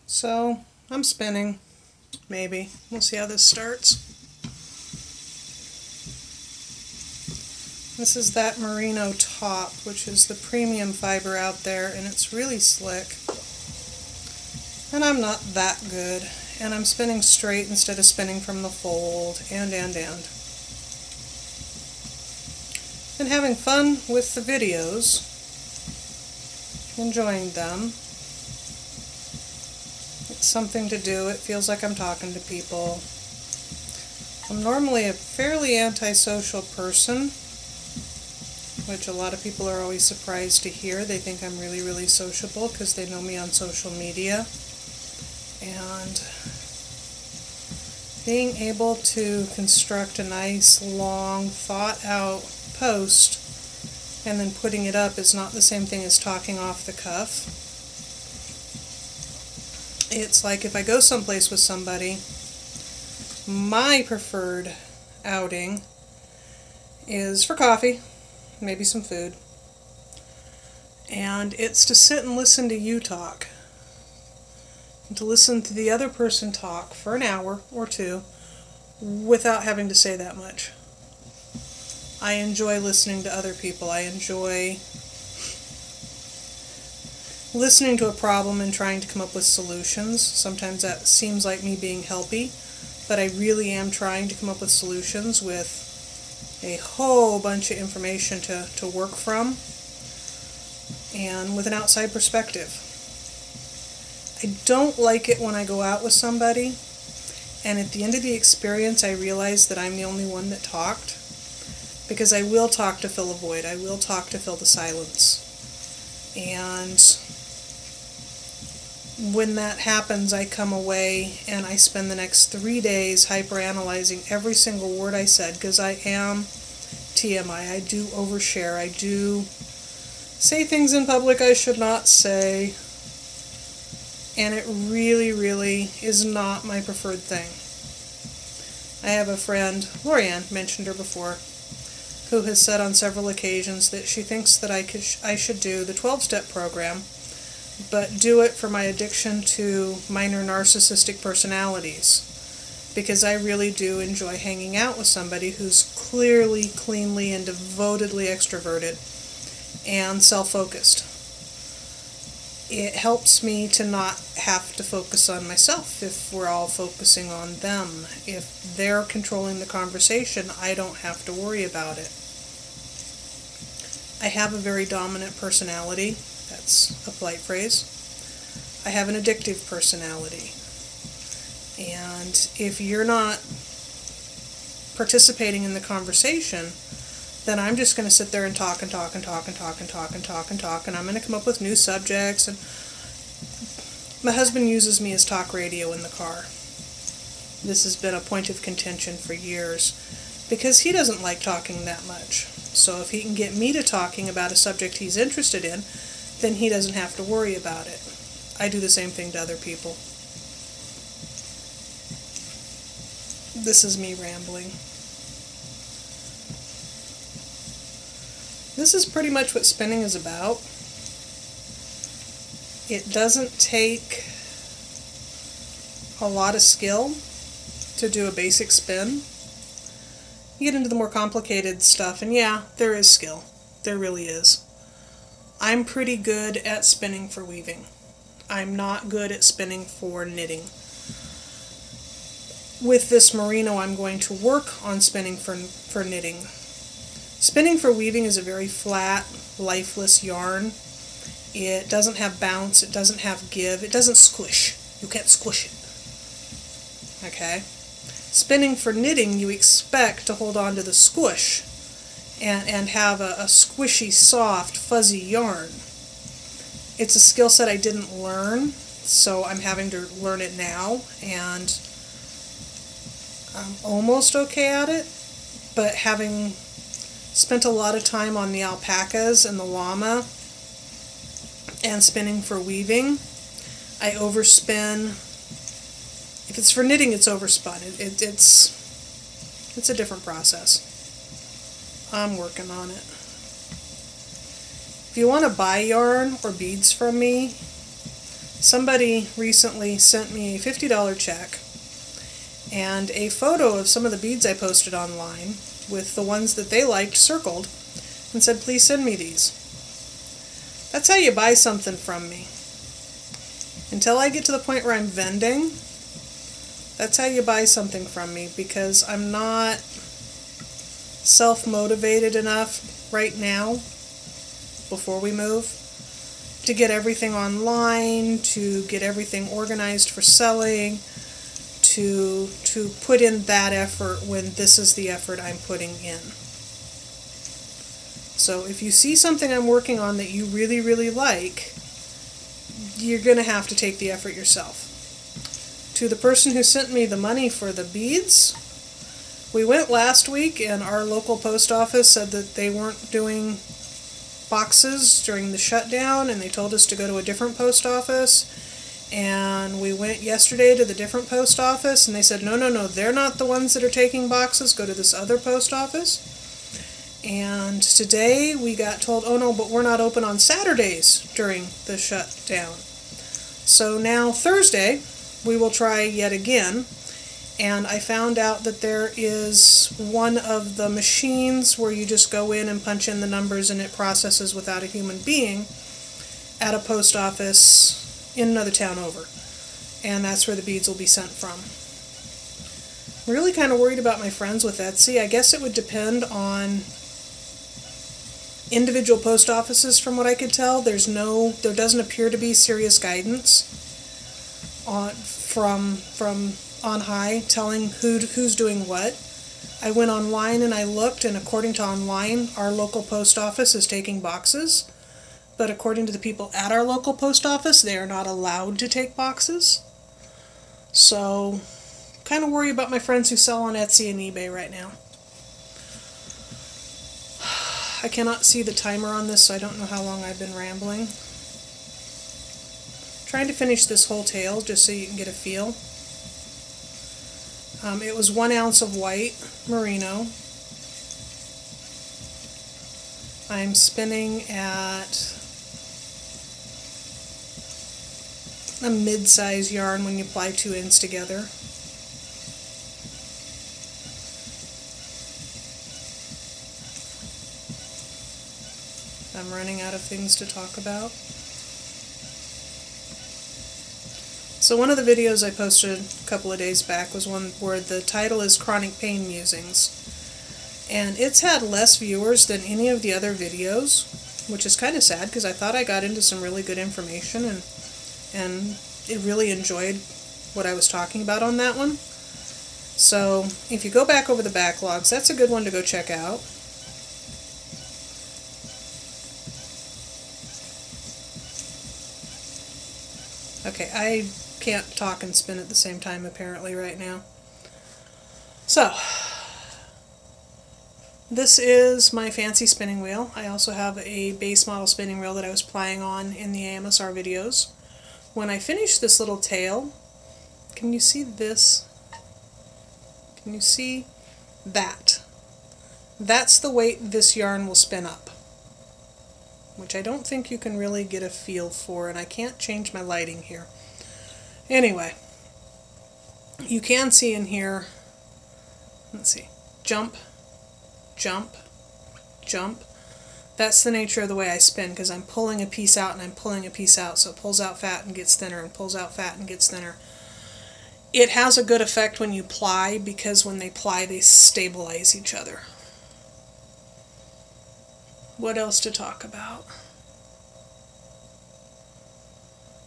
So I'm spinning, maybe. We'll see how this starts. This is that merino top, which is the premium fiber out there, and it's really slick. And I'm not that good, and I'm spinning straight instead of spinning from the fold, and. Been having fun with the videos, enjoying them. It's something to do. It feels like I'm talking to people. I'm normally a fairly antisocial person, which a lot of people are always surprised to hear. They think I'm really, really sociable because they know me on social media. And being able to construct a nice, long, thought-out post and then putting it up is not the same thing as talking off the cuff. It's like if I go someplace with somebody, my preferred outing is for coffee, maybe some food, and it's to sit and listen to you talk, and to listen to the other person talk for an hour or two without having to say that much. I enjoy listening to other people. I enjoy listening to a problem and trying to come up with solutions. Sometimes that seems like me being helpy, but I really am trying to come up with solutions with a whole bunch of information to work from and with an outside perspective. I don't like it when I go out with somebody and at the end of the experience I realize that I'm the only one that talked, because I will talk to fill a void. I will talk to fill the silence. And when that happens, I come away and I spend the next 3 days hyperanalyzing every single word I said, because I am TMI. I do overshare. I do say things in public I should not say. And it really, really is not my preferred thing. I have a friend, Lorianne, mentioned her before, who has said on several occasions that she thinks that I should do the 12-step program, but do it for my addiction to minor narcissistic personalities, because I really do enjoy hanging out with somebody who's clearly, cleanly, and devotedly extroverted and self-focused. It helps me to not have to focus on myself if we're all focusing on them. If they're controlling the conversation, I don't have to worry about it. I have a very dominant personality. That's a polite phrase. I have an addictive personality. And if you're not participating in the conversation, then I'm just going to sit there and talk and talk and talk and talk and talk and talk and talk, and I'm going to come up with new subjects. And my husband uses me as talk radio in the car. This has been a point of contention for years, because he doesn't like talking that much. So if he can get me to talking about a subject he's interested in, then he doesn't have to worry about it. I do the same thing to other people. This is me rambling. This is pretty much what spinning is about. It doesn't take a lot of skill to do a basic spin. You get into the more complicated stuff, and yeah, there is skill. There really is. I'm pretty good at spinning for weaving. I'm not good at spinning for knitting. With this merino, I'm going to work on spinning for knitting. Spinning for weaving is a very flat, lifeless yarn. It doesn't have bounce, it doesn't have give, it doesn't squish. You can't squish it. Okay? Spinning for knitting, you expect to hold on to the squish and have a squishy, soft, fuzzy yarn. It's a skill set I didn't learn, so I'm having to learn it now, and I'm almost okay at it, but having spent a lot of time on the alpacas and the llama and spinning for weaving, I overspin. If it's for knitting, it's overspun. It's a different process. I'm working on it. If you want to buy yarn or beads from me, Somebody recently sent me a $50 check and a photo of some of the beads I posted online with the ones that they liked circled and said, please send me these. That's how you buy something from me. Until I get to the point where I'm vending, that's how you buy something from me, because I'm not self-motivated enough right now, before we move, to get everything online, to get everything organized for selling, to put in that effort when this is the effort I'm putting in. So if you see something I'm working on that you really, really like, you're going to have to take the effort yourself. To the person who sent me the money for the beads, we went last week and our local post office said that they weren't doing boxes during the shutdown, and they told us to go to a different post office. And we went yesterday to the different post office, and they said, no, they're not the ones that are taking boxes, go to this other post office. And today we got told, oh no, but we're not open on Saturdays during the shutdown. So now Thursday we will try yet again, and I found out that there is one of the machines where you just go in and punch in the numbers and it processes without a human being at a post office in another town over, and that's where the beads will be sent from. I'm really kind of worried about my friends with Etsy. I guess it would depend on individual post offices. From what I could tell, there doesn't appear to be serious guidance from on high telling who's doing what. I went online and I looked, and according to online, our local post office is taking boxes. But according to the people at our local post office, they are not allowed to take boxes. So, kind of worry about my friends who sell on Etsy and eBay right now. I cannot see the timer on this, so I don't know how long I've been rambling. Trying to finish this whole tail just so you can get a feel. It was 1 ounce of white merino. I'm spinning at a mid-size yarn when you apply 2 ends together. I'm running out of things to talk about. So one of the videos I posted a couple of days back was one where the title is Chronic Pain Musings. And it's had less viewers than any of the other videos, which is kind of sad because I thought I got into some really good information and it really enjoyed what I was talking about on that one. So if you go back over the backlogs, that's a good one to go check out. Okay, I can't talk and spin at the same time apparently right now. So, this is my fancy spinning wheel. I also have a base model spinning wheel that I was playing on in the AMSR videos. When I finish this little tail, can you see this? Can you see that? That's the weight this yarn will spin up, which I don't think you can really get a feel for, and I can't change my lighting here. Anyway, you can see in here, let's see, jump, jump, jump. That's the nature of the way I spin, because I'm pulling a piece out and I'm pulling a piece out, so it pulls out fat and gets thinner and pulls out fat and gets thinner. It has a good effect when you ply, because when they ply they stabilize each other. What else to talk about?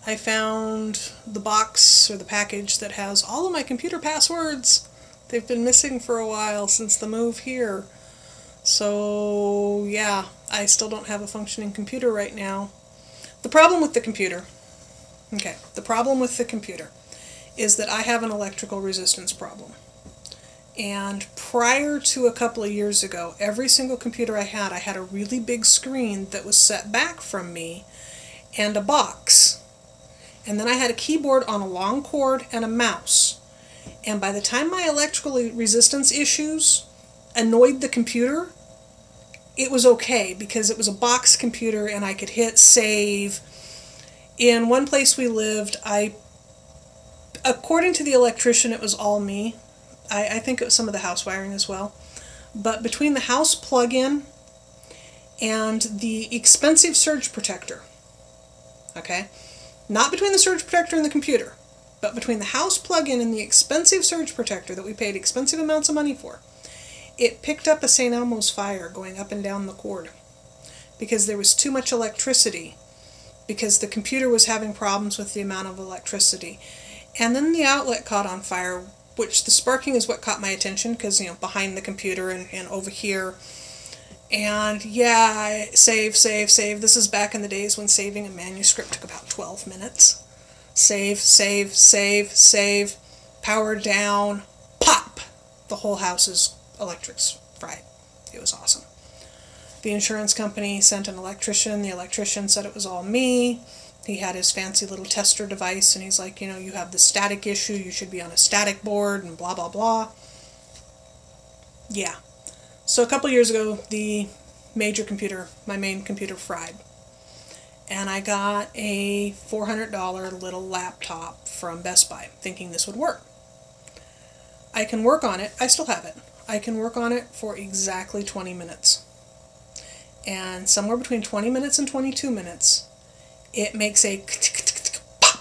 I found the box or the package that has all of my computer passwords. They've been missing for a while since the move here. So yeah, I still don't have a functioning computer right now. The problem with the computer is that I have an electrical resistance problem. And prior to a couple of years ago, every single computer I had a really big screen that was set back from me and a box. And then I had a keyboard on a long cord and a mouse. And by the time my electrical resistance issues annoyed the computer, it was okay because it was a box computer and I could hit save. In one place we lived, according to the electrician, it was all me. I think it was some of the house wiring as well. But between the house plug-in and the expensive surge protector, okay? Not between the surge protector and the computer, but between the house plug-in and the expensive surge protector that we paid expensive amounts of money for, it picked up a St. Elmo's fire going up and down the cord because there was too much electricity, because the computer was having problems with the amount of electricity. And then the outlet caught on fire, which the sparking is what caught my attention, because, you know, behind the computer and over here. And yeah, save. This is back in the days when saving a manuscript took about 12 minutes. Save. Power down. Pop! The whole house's electrics fried. It was awesome. The insurance company sent an electrician. The electrician said it was all me. He had his fancy little tester device, and he's like, you know, you have the static issue, you should be on a static board, and blah, blah, blah. Yeah. So a couple years ago, the major computer, my main computer, fried. And I got a $400 little laptop from Best Buy, thinking this would work. I can work on it. I still have it. I can work on it for exactly 20 minutes. And somewhere between 20 minutes and 22 minutes, it makes a pop,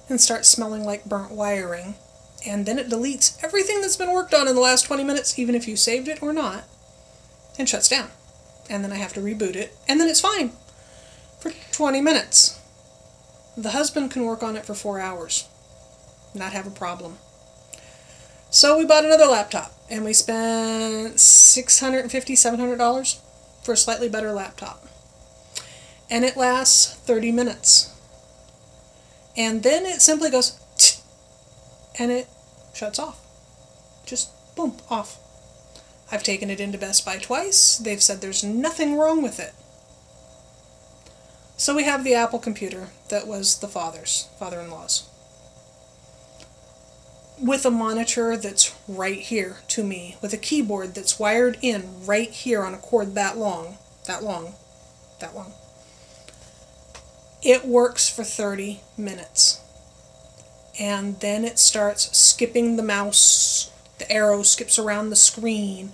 and starts smelling like burnt wiring. And then it deletes everything that's been worked on in the last 20 minutes, even if you saved it or not, and shuts down. And then I have to reboot it, and then it's fine for 20 minutes. The husband can work on it for 4 hours, not have a problem. So we bought another laptop, and we spent $650, $700 for a slightly better laptop. And it lasts 30 minutes. And then it simply goes, and it shuts off. Just boom, off. I've taken it into Best Buy twice. They've said there's nothing wrong with it. So we have the Apple computer that was the father-in-law's, with a monitor that's right here to me, with a keyboard that's wired in right here on a cord that long. It works for 30 minutes. And then it starts skipping the mouse, the arrow skips around the screen,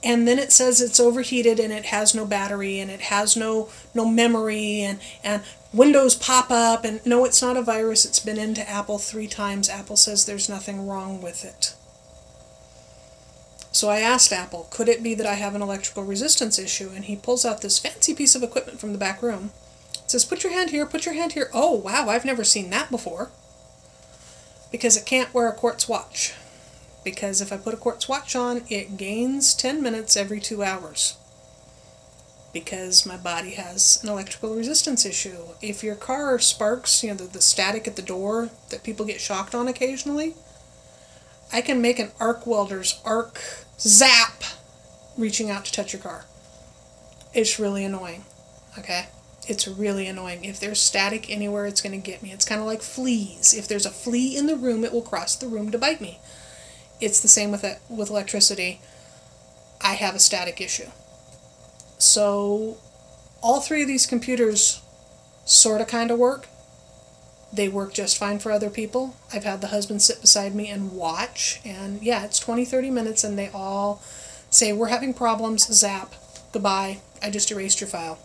and then it says it's overheated and it has no battery and it has no memory, and Windows pop up, and no, it's not a virus, it's been into Apple 3 times. Apple says there's nothing wrong with it. So I asked Apple, could it be that I have an electrical resistance issue? And he pulls out this fancy piece of equipment from the back room. It says, put your hand here, put your hand here. Oh, wow, I've never seen that before. Because it can't wear a quartz watch. Because if I put a quartz watch on, it gains 10 minutes every 2 hours. Because my body has an electrical resistance issue. If your car sparks, you know, the static at the door that people get shocked on occasionally, I can make an arc welder's arc zap reaching out to touch your car. It's really annoying, okay? It's really annoying. If there's static anywhere, it's going to get me. It's kind of like fleas. If there's a flea in the room, it will cross the room to bite me. It's the same with electricity. I have a static issue. So all 3 of these computers sort of kind of work. They work just fine for other people. I've had the husband sit beside me and watch, and yeah, it's 20-30 minutes, and they all say, we're having problems, zap, goodbye, I just erased your file.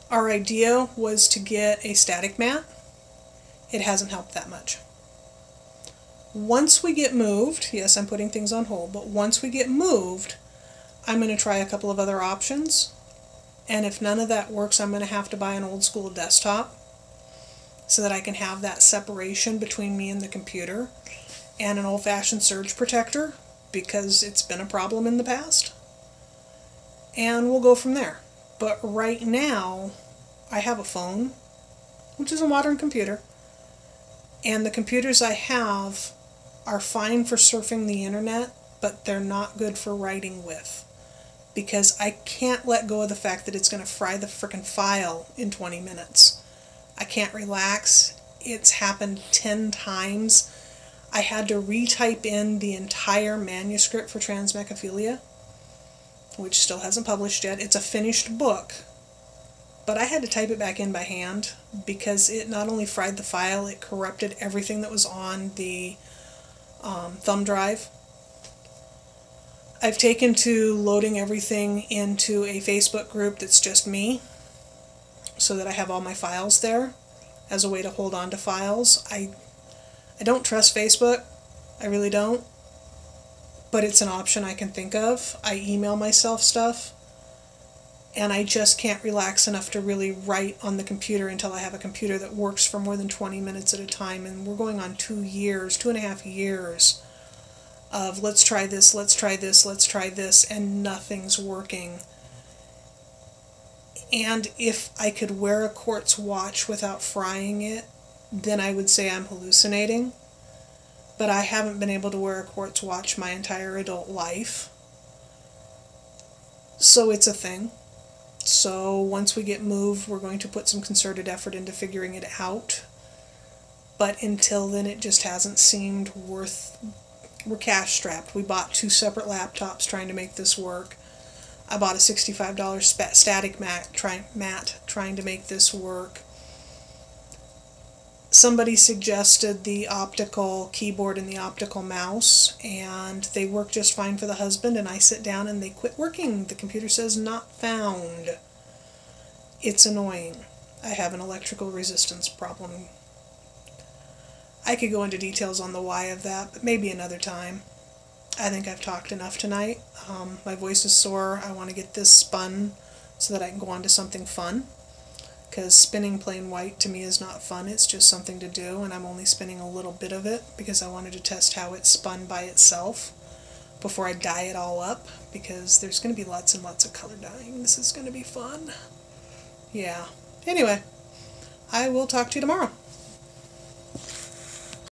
Our idea was to get a static mat. It hasn't helped that much. Once we get moved, yes, I'm putting things on hold, but once we get moved, I'm going to try a couple of other options, and if none of that works, I'm going to have to buy an old school desktop so that I can have that separation between me and the computer, and an old-fashioned surge protector, because it's been a problem in the past. And we'll go from there. But right now, I have a phone, which is a modern computer, and the computers I have are fine for surfing the internet, but they're not good for writing with, because I can't let go of the fact that it's going to fry the frickin' file in 20 minutes. I can't relax. It's happened 10 times. I had to retype in the entire manuscript for Transmechophilia, which still hasn't published yet. It's a finished book, but I had to type it back in by hand because it not only fried the file, it corrupted everything that was on the thumb drive. I've taken to loading everything into a Facebook group that's just me, so that I have all my files there as a way to hold on to files. I don't trust Facebook. I really don't. But it's an option I can think of. I email myself stuff, and I just can't relax enough to really write on the computer until I have a computer that works for more than 20 minutes at a time. And we're going on 2.5 years of let's try this, let's try this, let's try this, and nothing's working. And if I could wear a quartz watch without frying it, then I would say I'm hallucinating. But I haven't been able to wear a quartz watch my entire adult life. So it's a thing. So once we get moved, we're going to put some concerted effort into figuring it out. But until then, it just hasn't seemed worth... We're cash strapped. We bought 2 separate laptops trying to make this work. I bought a $65 static mat trying to make this work. Somebody suggested the optical keyboard and the optical mouse, and they work just fine for the husband, and I sit down and they quit working. The computer says not found. It's annoying. I have an electrical resistance problem. I could go into details on the why of that, but maybe another time. I think I've talked enough tonight. My voice is sore. I want to get this spun so that I can go on to something fun. Because spinning plain white to me is not fun. It's just something to do, and I'm only spinning a little bit of it because I wanted to test how it spun by itself before I dye it all up, because there's going to be lots and lots of color dyeing. This is going to be fun. Yeah. Anyway, I will talk to you tomorrow.